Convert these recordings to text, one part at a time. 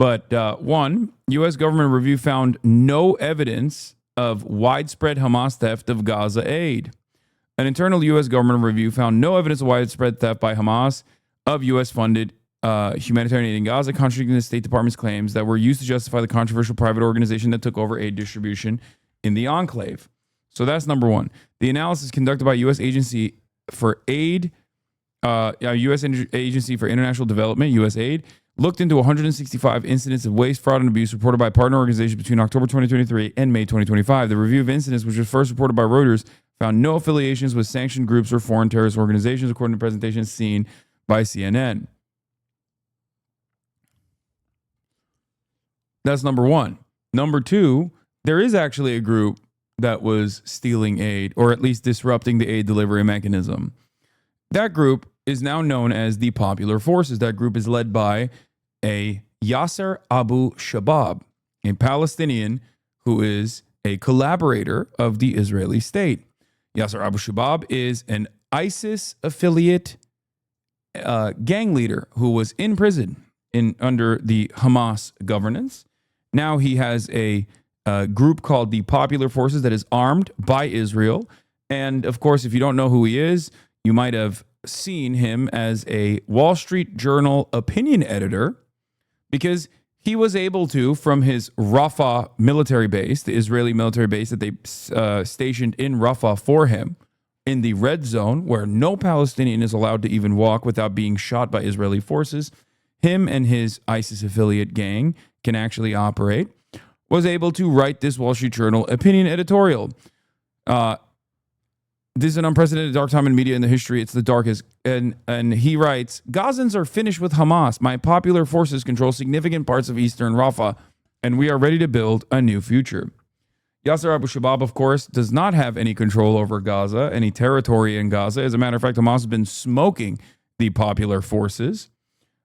But one, U.S. government review found no evidence of widespread Hamas theft of Gaza aid. An internal U.S. government review found no evidence of widespread theft by Hamas of U.S.-funded humanitarian aid in Gaza, contradicting the State Department's claims that were used to justify the controversial private organization that took over aid distribution in the enclave. So that's number one. The analysis conducted by U.S. Agency for Aid, U.S. Agency for International Development, USAID, looked into 165 incidents of waste, fraud, and abuse reported by partner organizations between October 2023 and May 2025. The review of incidents, which was first reported by Reuters, found no affiliations with sanctioned groups or foreign terrorist organizations, according to presentations seen by CNN. That's number one. Number two, there is actually a group that was stealing aid, or at least disrupting the aid delivery mechanism. That group is now known as the Popular Forces. That group is led by a Yasser Abu Shabab, a Palestinian who is a collaborator of the Israeli state. Yasser Abu Shabab is an ISIS affiliate gang leader who was in prison under the Hamas governance. Now he has a group called the Popular Forces that is armed by Israel. And of course, if you don't know who he is, you might have seen him as a Wall Street Journal opinion editor, because he was able to, from his Rafah military base, the Israeli military base that they stationed in Rafah for him, in the red zone where no Palestinian is allowed to even walk without being shot by Israeli forces, him and his ISIS affiliate gang can actually operate, was able to write this Wall Street Journal opinion editorial. This is an unprecedented dark time in media in the history. It's the darkest. And he writes, Gazans are finished with Hamas. My Popular Forces control significant parts of eastern Rafah, and we are ready to build a new future. Yasser Abu Shabab, of course, does not have any control over Gaza, any territory in Gaza. As a matter of fact, Hamas has been smoking the Popular Forces,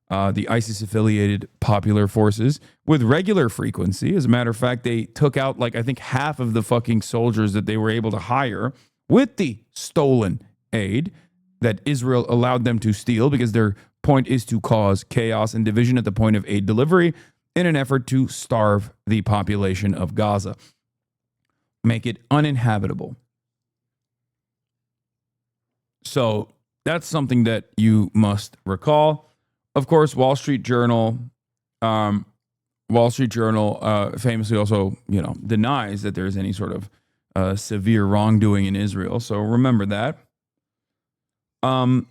the ISIS-affiliated Popular Forces, with regular frequency. As a matter of fact, they took out, I think, half of the fucking soldiers that they were able to hire with the stolen aid that Israel allowed them to steal, because their point is to cause chaos and division at the point of aid delivery in an effort to starve the population of Gaza, make it uninhabitable. So that's something that you must recall. Of course, Wall Street Journal famously also, denies that there's any sort of severe wrongdoing in Israel. So remember that. But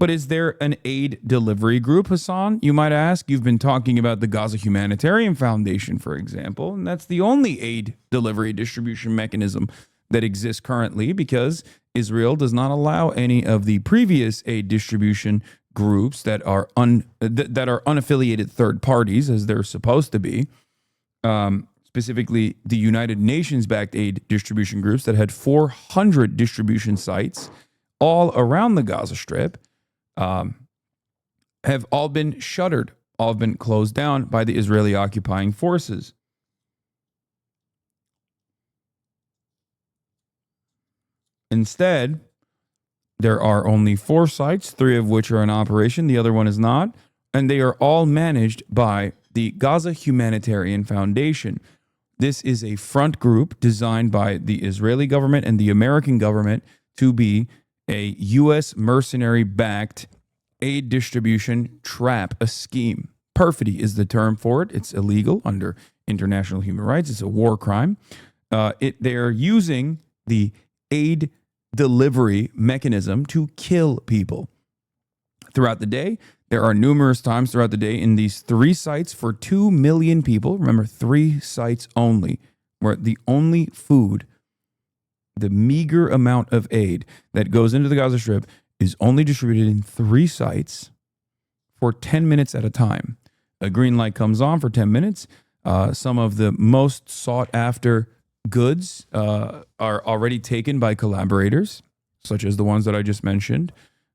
is there an aid delivery group, Hassan? You might ask. You've been talking about the Gaza Humanitarian Foundation, for example, and that's the only aid delivery distribution mechanism that exists currently, because Israel does not allow any of the previous aid distribution groups that are unaffiliated third parties, as they're supposed to be. Specifically, the United Nations-backed aid distribution groups that had 400 distribution sites all around the Gaza Strip have all been shuttered, all have been closed down by the Israeli occupying forces. Instead, there are only 4 sites, 3 of which are in operation, the other one is not, and they are all managed by the Gaza Humanitarian Foundation. This is a front group designed by the Israeli government and the American government to be a U.S. mercenary-backed aid distribution trap, a scheme. Perfidy is the term for it. It's illegal under international human rights. It's a war crime. They're using the aid delivery mechanism to kill people. Throughout the day, there are numerous times throughout the day in these 3 sites for 2 million people. Remember, 3 sites only, where the only food, the meager amount of aid that goes into the Gaza Strip is only distributed in 3 sites for 10 minutes at a time. A green light comes on for 10 minutes. Some of the most sought after goods are already taken by collaborators, such as the ones that I just mentioned,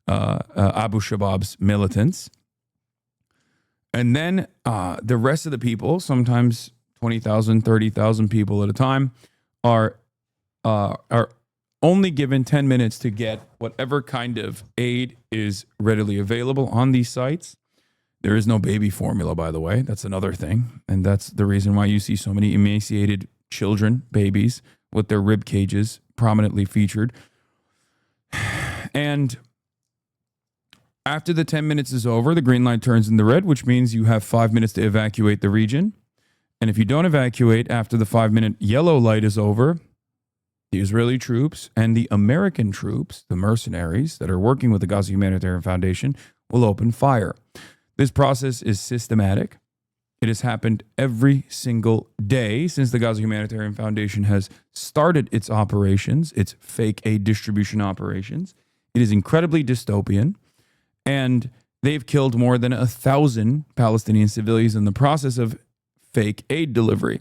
Abu Shabab's militants. And then the rest of the people, sometimes 20,000, 30,000 people at a time, are only given 10 minutes to get whatever kind of aid is readily available on these sites. There is no baby formula, by the way. That's another thing. And that's the reason why you see so many emaciated children, babies, with their rib cages prominently featured. And after the 10 minutes is over, the green light turns into red, which means you have 5 minutes to evacuate the region. And if you don't evacuate after the 5-minute yellow light is over, the Israeli troops and the American troops, the mercenaries that are working with the Gaza Humanitarian Foundation, will open fire. This process is systematic. It has happened every single day since the Gaza Humanitarian Foundation has started its operations, its fake aid distribution operations. It is incredibly dystopian, and they've killed more than 1,000 Palestinian civilians in the process of fake aid delivery.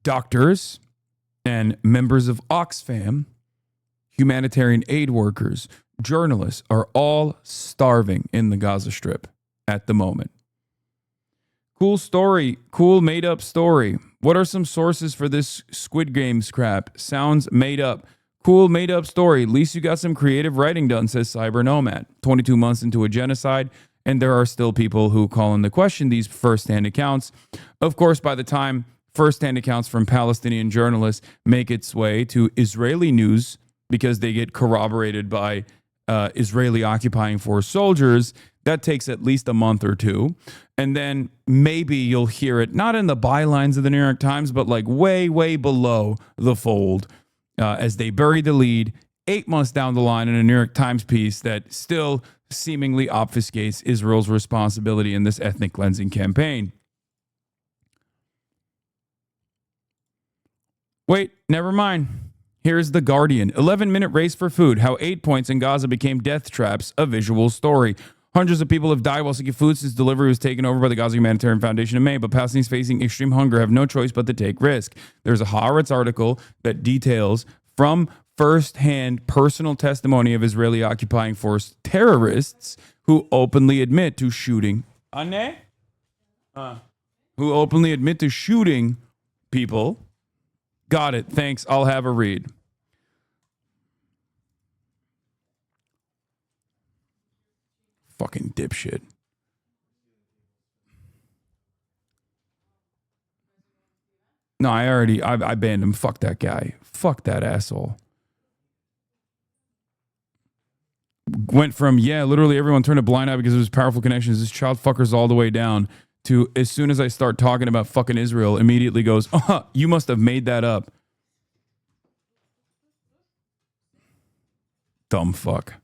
Doctors and members of Oxfam, humanitarian aid workers, journalists are all starving in the Gaza Strip at the moment. Cool story, cool made up story. What are some sources for this Squid Games crap? Sounds made up. Cool made up story. At least you got some creative writing done, says Cyber Nomad. 22 months into a genocide, and there are still people who call into question these first-hand accounts. Of course, by the time first-hand accounts from Palestinian journalists make its way to Israeli news, because they get corroborated by Israeli occupying force soldiers, that takes at least a month or two. And then maybe you'll hear it, not in the bylines of the New York Times, but like way, way below the fold as they bury the lead 8 months down the line in a New York Times piece that still seemingly obfuscates Israel's responsibility in this ethnic cleansing campaign. Wait, never mind. Here's The Guardian. 11-minute race for food. How 8 points in Gaza became death traps. A visual story. Hundreds of people have died while seeking food since delivery was taken over by the Gaza Humanitarian Foundation in May, but Palestinians facing extreme hunger have no choice but to take risk. There's a Haaretz article that details from first-hand personal testimony of Israeli occupying force terrorists who openly admit to shooting. Who openly admit to shooting people. Got it. Thanks. I'll have a read. Fucking dipshit. No, I banned him. Fuck that guy. Fuck that asshole. Went from, literally everyone turned a blind eye because of his powerful connections. This child fucker's all the way down to, as soon as I start talking about fucking Israel, immediately goes, you must have made that up. Dumb fuck.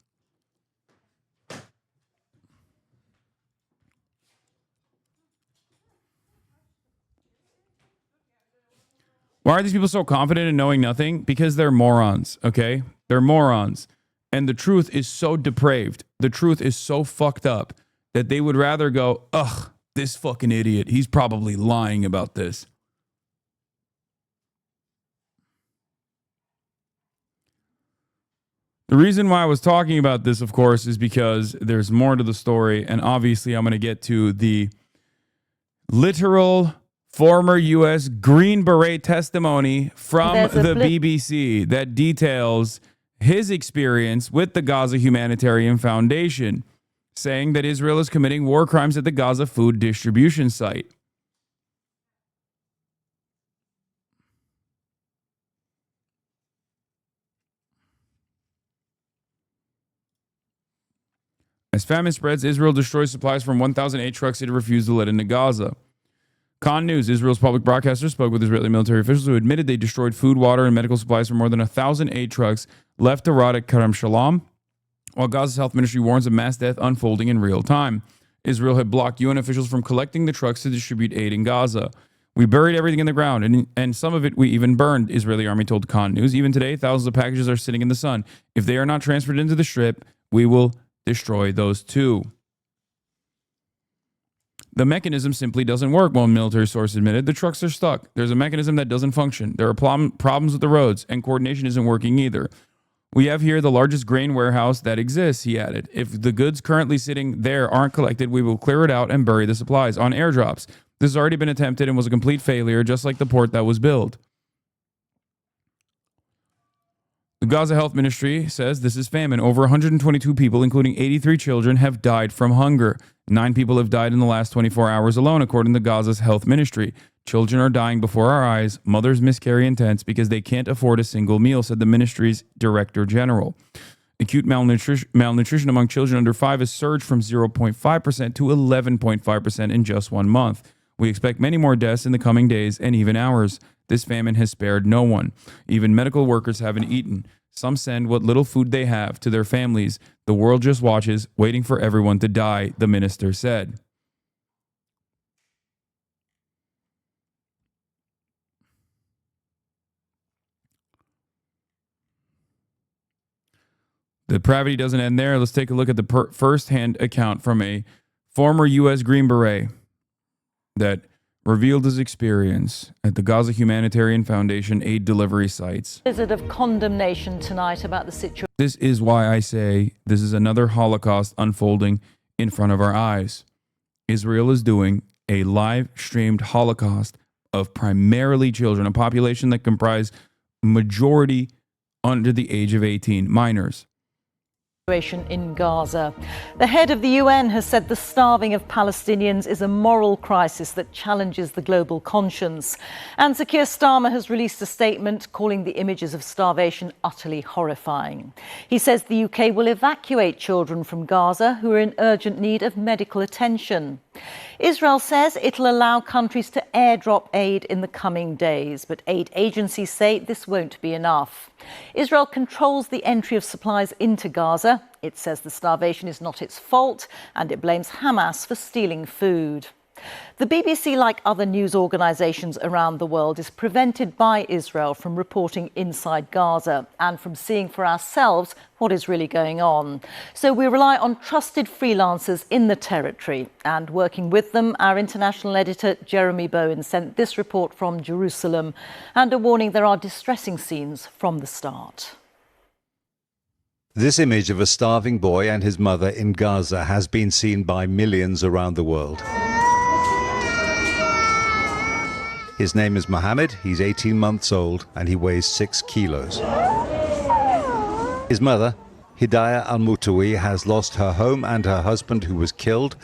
Why are these people so confident in knowing nothing? Because they're morons, okay? They're morons. And the truth is so depraved. The truth is so fucked up that they would rather go, ugh, this fucking idiot. He's probably lying about this. The reason why I was talking about this, of course, is because there's more to the story. And obviously, I'm going to get to the literal former U.S. Green Beret testimony from the BBC that details his experience with the Gaza Humanitarian Foundation, saying that Israel is committing war crimes at the Gaza food distribution site. As famine spreads, Israel destroys supplies from 1,008 trucks it refused to let into Gaza. Con News, Israel's public broadcaster, spoke with Israeli military officials who admitted they destroyed food, water, and medical supplies from more than 1,008 trucks left to rot at Kerem Shalom, while Gaza's health ministry warns of mass death unfolding in real time. Israel had blocked UN officials from collecting the trucks to distribute aid in Gaza. We buried everything in the ground, and some of it we even burned, Israeli army told Con News. Even today, thousands of packages are sitting in the sun. If they are not transferred into the Strip, we will destroy those too. The mechanism simply doesn't work, one military source admitted. The trucks are stuck. There's a mechanism that doesn't function. There are problems with the roads, and coordination isn't working either. We have here the largest grain warehouse that exists, he added. If the goods currently sitting there aren't collected, we will clear it out and bury the supplies on airdrops. This has already been attempted and was a complete failure, just like the port that was built. The Gaza Health Ministry says this is famine. Over 122 people, including 83 children, have died from hunger. 9 people have died in the last 24 hours alone, according to Gaza's health ministry. Children are dying before our eyes. Mothers miscarry in tents because they can't afford a single meal, said the ministry's director general. Acute malnutrition among children under 5 has surged from 0.5% to 11.5% in just 1 month. We expect many more deaths in the coming days and even hours. This famine has spared no one. Even medical workers haven't eaten. Some send what little food they have to their families. The world just watches, waiting for everyone to die, the minister said. The depravity doesn't end there. Let's take a look at the first-hand account from a former U.S. Green Beret that revealed his experience at the Gaza Humanitarian Foundation aid delivery sites. Visit of condemnation tonight about the situation. This is why I say this is another Holocaust unfolding in front of our eyes. Israel is doing a live-streamed Holocaust of primarily children, a population that comprise majority under the age of 18, minors. In Gaza. The head of the UN has said the starving of Palestinians is a moral crisis that challenges the global conscience. And Sir Keir Starmer has released a statement calling the images of starvation utterly horrifying. He says the UK will evacuate children from Gaza who are in urgent need of medical attention. Israel says it'll allow countries to airdrop aid in the coming days, but aid agencies say this won't be enough. Israel controls the entry of supplies into Gaza. It says the starvation is not its fault, and it blames Hamas for stealing food. The BBC, like other news organisations around the world, is prevented by Israel from reporting inside Gaza and from seeing for ourselves what is really going on. So we rely on trusted freelancers in the territory, and working with them, our international editor Jeremy Bowen sent this report from Jerusalem, and a warning there are distressing scenes from the start. This image of a starving boy and his mother in Gaza has been seen by millions around the world. His name is Mohammed, he's 18 months old, and he weighs 6 kilos. His mother, Hidayah al-Mutawi, has lost her home and her husband, who was killed,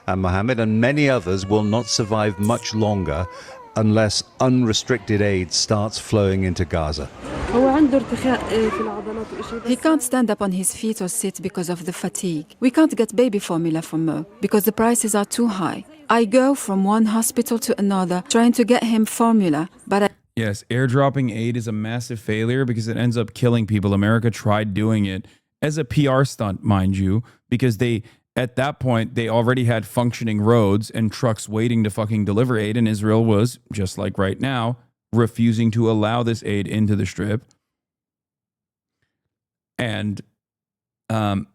and Mohammed and many others will not survive much longer unless unrestricted aid starts flowing into Gaza. He can't stand up on his feet or sit because of the fatigue. We can't get baby formula from Mo because the prices are too high. I go from one hospital to another trying to get him formula, but Yes, airdropping aid is a massive failure because it ends up killing people. America tried doing it as a PR stunt, mind you, because at that point, they already had functioning roads and trucks waiting to fucking deliver aid, and Israel was, just like right now, refusing to allow this aid into the Strip. And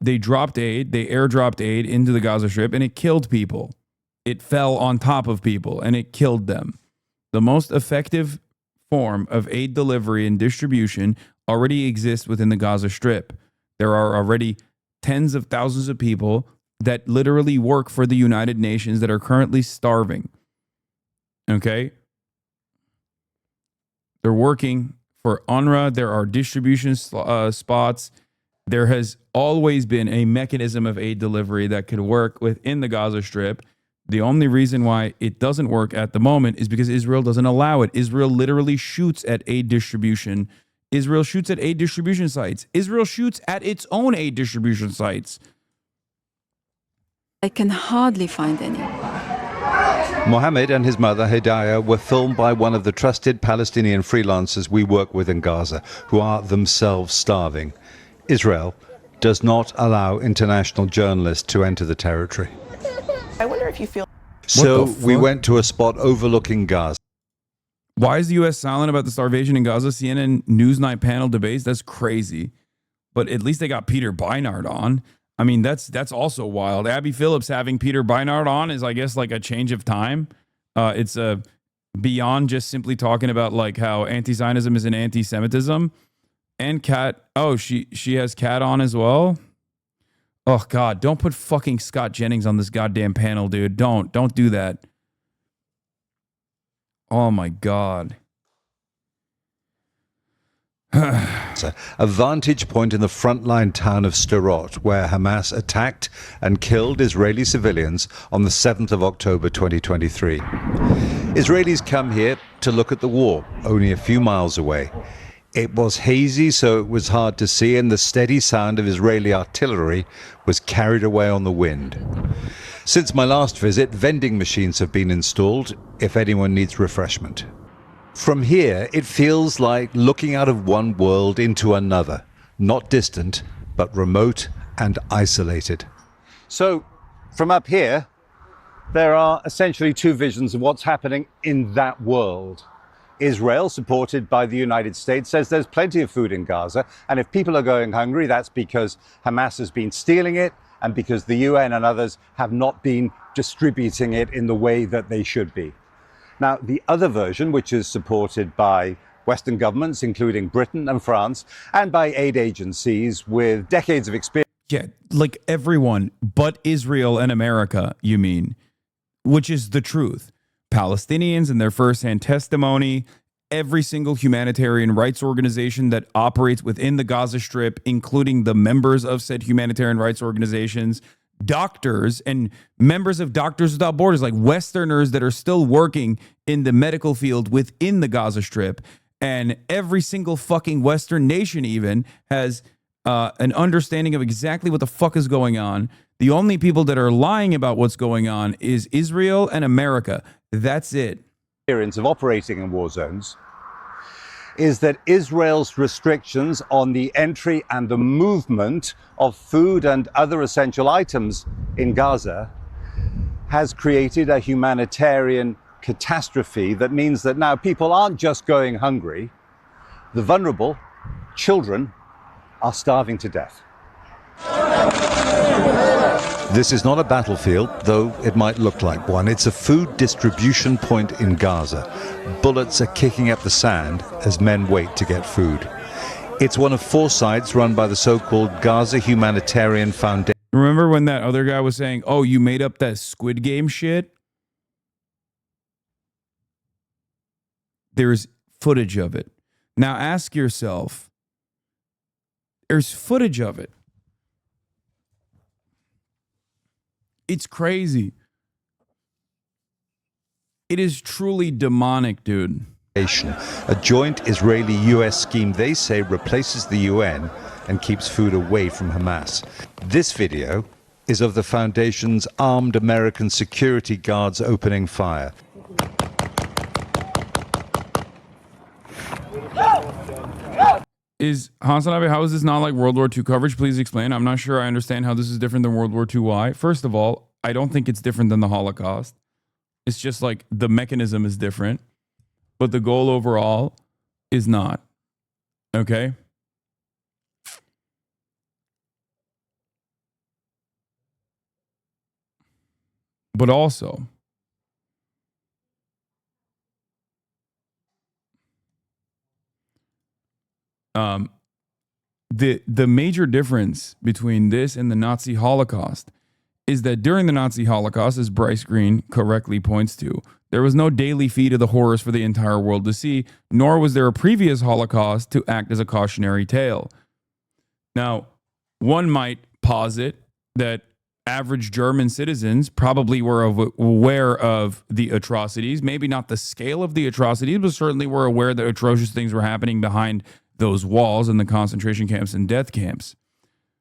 they dropped aid, they airdropped aid into the Gaza Strip, and it killed people. It fell on top of people, and it killed them. The most effective form of aid delivery and distribution already exists within the Gaza Strip. There are already tens of thousands of people that literally work for the United Nations that are currently starving. Okay? They're working for UNRWA. There are distribution spots. There has always been a mechanism of aid delivery that could work within the Gaza Strip. The only reason why it doesn't work at the moment is because Israel doesn't allow it. Israel literally shoots at aid distribution. Israel shoots at aid distribution sites. Israel shoots at its own aid distribution sites. I can hardly find any. Mohammed and his mother, Hidayah, were filmed by one of the trusted Palestinian freelancers we work with in Gaza, who are themselves starving. Israel does not allow international journalists to enter the territory. I wonder if you feel... So we went to a spot overlooking Gaza. Why is the U.S. silent about the starvation in Gaza? CNN Newsnight panel debates? That's crazy. But at least they got Peter Beinart on. I mean, that's also wild. Abby Phillips having Peter Beinart on is, I guess, like a change of time. It's beyond just simply talking about like how anti-Zionism is an anti-Semitism. And Kat, she has Kat on as well. Oh God, don't put fucking Scott Jennings on this goddamn panel, dude. Don't do that. Oh my God. A vantage point in the frontline town of Sderot, where Hamas attacked and killed Israeli civilians on the 7th of October 2023. Israelis come here to look at the war, only a few miles away. It was hazy, so it was hard to see, and the steady sound of Israeli artillery was carried away on the wind. Since my last visit, vending machines have been installed if anyone needs refreshment. From here, it feels like looking out of one world into another, not distant, but remote and isolated. So, from up here, there are essentially two visions of what's happening in that world. Israel, supported by the United States, says there's plenty of food in Gaza, and if people are going hungry, that's because Hamas has been stealing it and because the UN and others have not been distributing it in the way that they should be. Now, the other version, which is supported by Western governments, including Britain and France, and by aid agencies with decades of experience. Yeah, like everyone but Israel and America, you mean, which is the truth. Palestinians in their firsthand testimony, every single humanitarian rights organization that operates within the Gaza Strip, including the members of said humanitarian rights organizations, doctors and members of Doctors Without Borders, like Westerners that are still working in the medical field within the Gaza Strip. And every single fucking Western nation even has an understanding of exactly what the fuck is going on. The only people that are lying about what's going on is Israel and America. That's it. Experience of operating in war zones is that Israel's restrictions on the entry and the movement of food and other essential items in Gaza has created a humanitarian catastrophe that means that now people aren't just going hungry. The vulnerable, children, are starving to death. This is not a battlefield, though it might look like one. It's a food distribution point in Gaza. Bullets are kicking up the sand as men wait to get food. It's one of 4 sites run by the so-called Gaza Humanitarian Foundation. Remember when that other guy was saying, oh, you made up that Squid Game shit? There's footage of it. Now ask yourself, there's footage of it. It's crazy. It is truly demonic, dude. A joint Israeli-US scheme they say replaces the UN and keeps food away from Hamas. This video is of the foundation's armed American security guards opening fire. Is Hasanabe, how is this not like World War II coverage? Please explain. I'm not sure I understand how this is different than World War II. Why? First of all, I don't think it's different than the Holocaust. It's just like the mechanism is different, but the goal overall is not. Okay? But also, the major difference between this and the Nazi Holocaust is that during the Nazi Holocaust, as Bryce Green correctly points to, there was no daily feed of the horrors for the entire world to see, nor was there a previous Holocaust to act as a cautionary tale. Now, one might posit that average German citizens probably were aware of the atrocities, maybe not the scale of the atrocities, but certainly were aware that atrocious things were happening behind those walls in the concentration camps and death camps.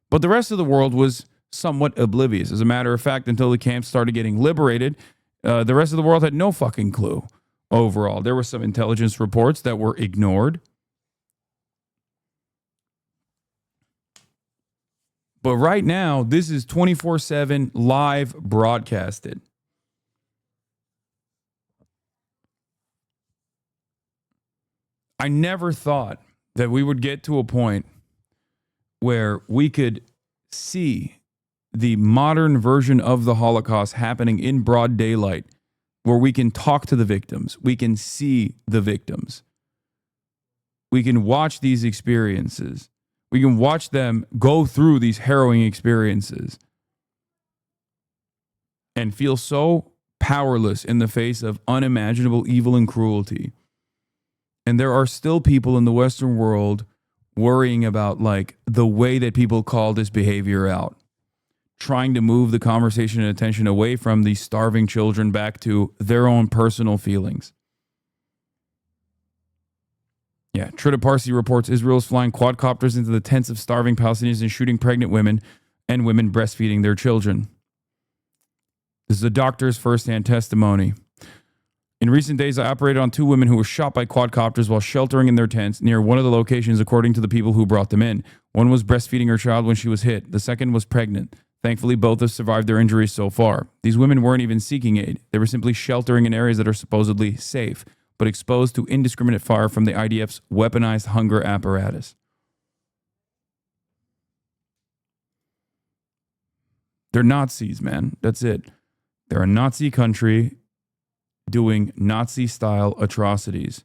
But the rest of the world was somewhat oblivious. As a matter of fact, until the camps started getting liberated, the rest of the world had no fucking clue overall. There were some intelligence reports that were ignored. But right now, this is 24/7 live broadcasted. I never thought that we would get to a point where we could see the modern version of the Holocaust happening in broad daylight, where we can talk to the victims, we can see the victims, we can watch these experiences, we can watch them go through these harrowing experiences and feel so powerless in the face of unimaginable evil and cruelty. And there are still people in the Western world worrying about like the way that people call this behavior out, trying to move the conversation and attention away from these starving children back to their own personal feelings. Yeah, Trita Parsi reports Israel is flying quadcopters into the tents of starving Palestinians and shooting pregnant women and women breastfeeding their children. This is a doctor's firsthand testimony. In recent days, I operated on 2 women who were shot by quadcopters while sheltering in their tents near one of the locations, according to the people who brought them in. One was breastfeeding her child when she was hit. The second was pregnant. Thankfully, both have survived their injuries so far. These women weren't even seeking aid. They were simply sheltering in areas that are supposedly safe, but exposed to indiscriminate fire from the IDF's weaponized hunger apparatus. They're Nazis, man. That's it. They're a Nazi country doing Nazi-style atrocities.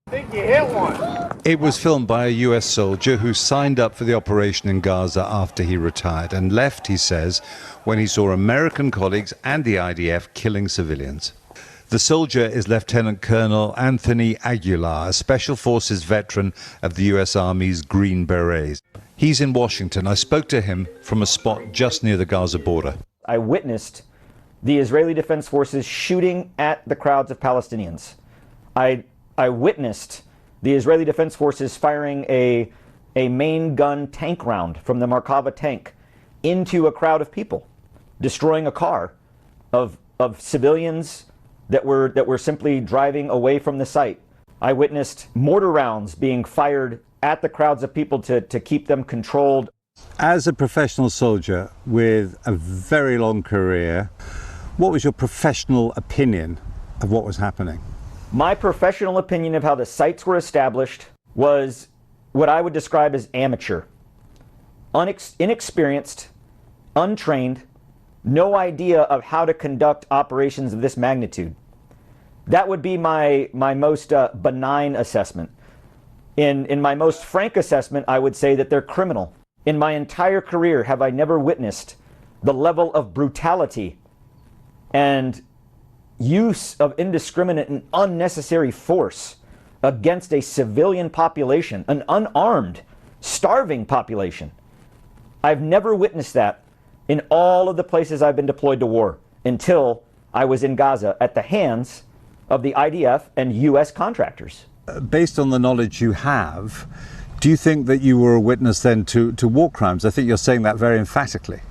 I think you hit one. It was filmed by a US soldier who signed up for the operation in Gaza after he retired and left, he says, when he saw American colleagues and the IDF killing civilians. The soldier is Lieutenant Colonel Anthony Aguilar, a Special Forces veteran of the US Army's Green Berets. He's in Washington. I spoke to him from a spot just near the Gaza border. I witnessed the Israeli Defense Forces shooting at the crowds of Palestinians. I witnessed the Israeli Defense Forces firing a main gun tank round from the Merkava tank into a crowd of people, destroying a car of civilians that were simply driving away from the site. I witnessed mortar rounds being fired at the crowds of people to keep them controlled. As a professional soldier with a very long career, what was your professional opinion of what was happening? My professional opinion of how the sites were established was what I would describe as amateur. Inexperienced, untrained, no idea of how to conduct operations of this magnitude. That would be my most benign assessment. In my most frank assessment, I would say that they're criminal. In my entire career, have I never witnessed the level of brutality and use of indiscriminate and unnecessary force against a civilian population, an unarmed, starving population. I've never witnessed that in all of the places I've been deployed to war until I was in Gaza at the hands of the IDF and US contractors. Based on the knowledge you have, do you think that you were a witness then to war crimes? I think you're saying that very emphatically.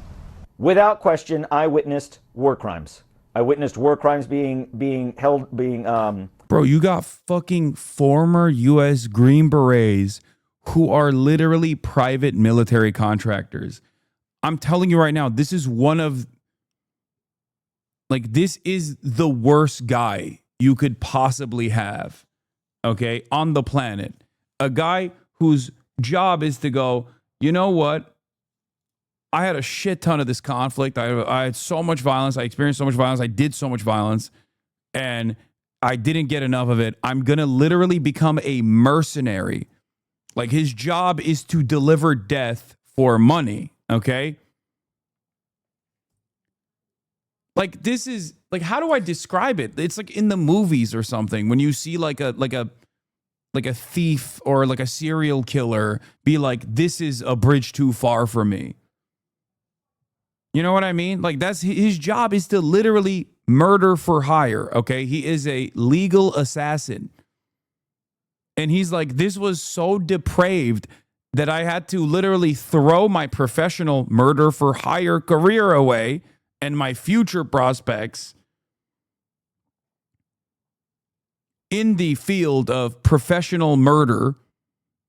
Without question, I witnessed war crimes. I witnessed war crimes being Bro, you got fucking former U.S. Green Berets who are literally private military contractors. I'm telling you right now, this is this is the worst guy you could possibly have, okay, on the planet. A guy whose job is to go, you know what? I had a shit ton of this conflict. I had so much violence. I experienced so much violence. I did so much violence, and I didn't get enough of it. I'm going to literally become a mercenary. Like, his job is to deliver death for money, okay? Like, this is, like, how do I describe it? It's like in the movies or something when you see like a thief or like a serial killer be like, this is a bridge too far for me. You know what I mean? Like, that's his job is to literally murder for hire, okay? He is a legal assassin. And he's like, this was so depraved that I had to literally throw my professional murder for hire career away and my future prospects in the field of professional murder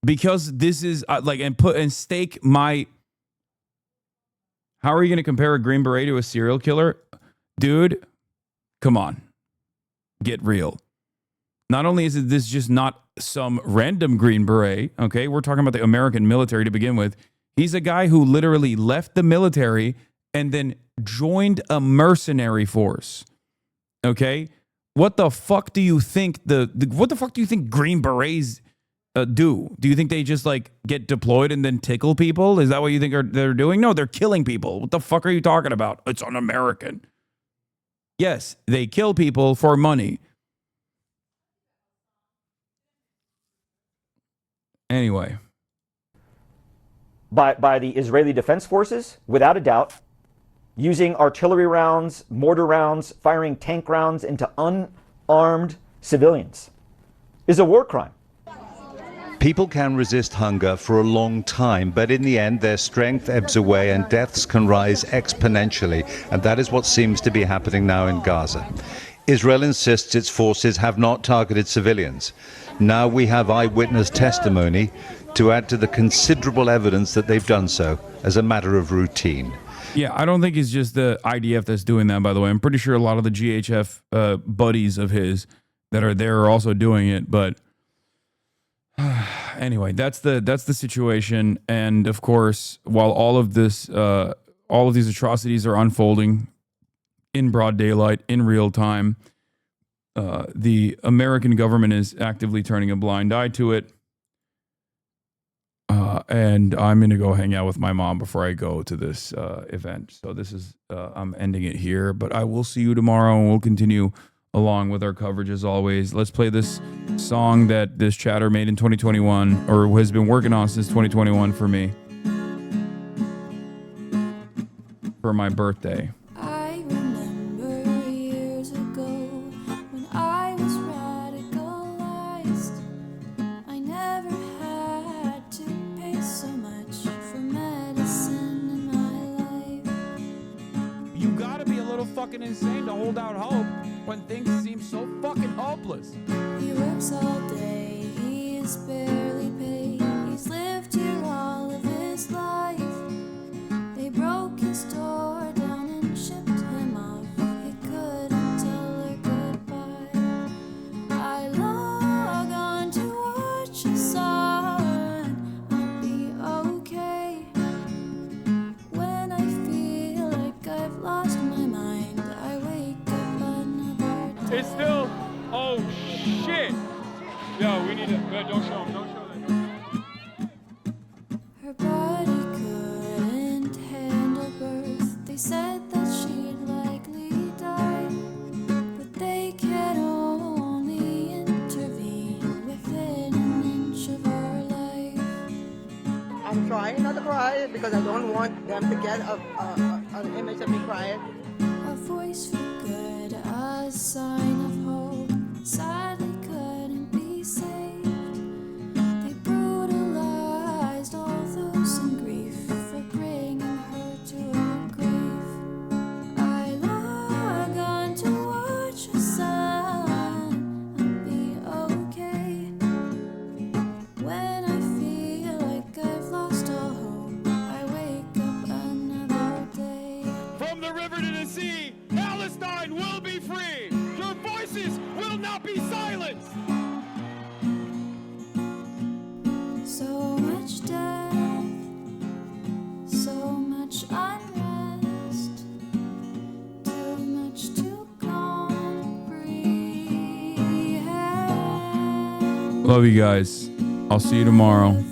because this is and stake my. How are you going to compare a Green Beret to a serial killer? Dude, come on. Get real. Not only is this just not some random Green Beret, okay? We're talking about the American military to begin with. He's a guy who literally left the military and then joined a mercenary force, okay? What the fuck do you think what the fuck do you think Green Berets do? Do you think they just like get deployed and then tickle people? Is that what you think they're doing? No, they're killing people. What the fuck are you talking about? It's un-American. Yes, they kill people for money. Anyway, by the Israeli Defense Forces, without a doubt, using artillery rounds, mortar rounds, firing tank rounds into unarmed civilians, is a war crime. People can resist hunger for a long time, but in the end their strength ebbs away and deaths can rise exponentially, and that is what seems to be happening now in Gaza. Israel insists its forces have not targeted civilians. Now we have eyewitness testimony to add to the considerable evidence that they've done so as a matter of routine. Yeah, I don't think it's just the IDF that's doing that, by the way. I'm pretty sure a lot of the GHF buddies of his that are there are also doing it, but anyway, that's the situation. And of course, while all of these atrocities are unfolding in broad daylight, in real time, the American government is actively turning a blind eye to it. And I'm going to go hang out with my mom before I go to this event. So this is, I'm ending it here, but I will see you tomorrow and we'll continue along with our coverage as always. Let's play this song that this chatter made in 2021 or has been working on since 2021 for me for my birthday. I remember years ago when I was radicalized. I never had to pay so much for medicine in my life. You gotta be a little fucking insane to hold out hope when things seem so fucking hopeless. He works all day, he is barely paid. He's lived here all of his life. They broke his door down and shipped him off. He couldn't tell her goodbye. I log on to watch a sun. I'll be okay. When I feel like I've lost my mind, I wake up another day. It's still. Oh shit! Yo, we need to. Don't show him. Don't show that. Her body couldn't handle birth. They said that she'd likely die, but they can only intervene within an inch of her life. I'm trying not to cry because I don't want them to get an image of me crying. A voice for good, a sign of hope, sadly couldn't be saved. They brutalized all those in grief for bringing her to her grave. I log on to watch the sun. I'll be okay. When I feel like I've lost all hope, I wake up another day. From the river to the sea, Palestine will be free. Your voices will not be silenced. So much death, so much unrest, too much to comprehend. Love you guys. I'll see you tomorrow.